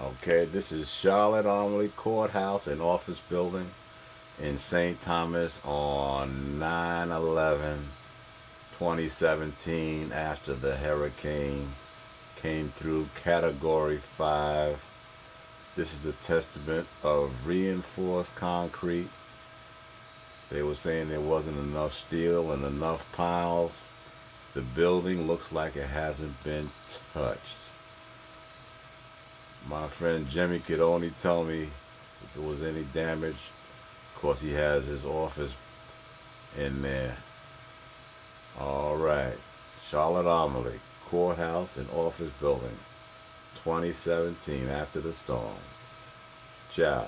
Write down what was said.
Okay, this is Charlotte Armory Courthouse and Office Building in St. Thomas on 9/11/2017 after the hurricane came through Category 5. This is a testament of reinforced concrete. They were saying there wasn't enough steel and enough piles. The building looks like it hasn't been touched. My friend Jimmy could only tell me if there was any damage. Of course, he has his office in there. All right. Charlotte Armory, Courthouse and Office Building, 2017 after the storm. Ciao.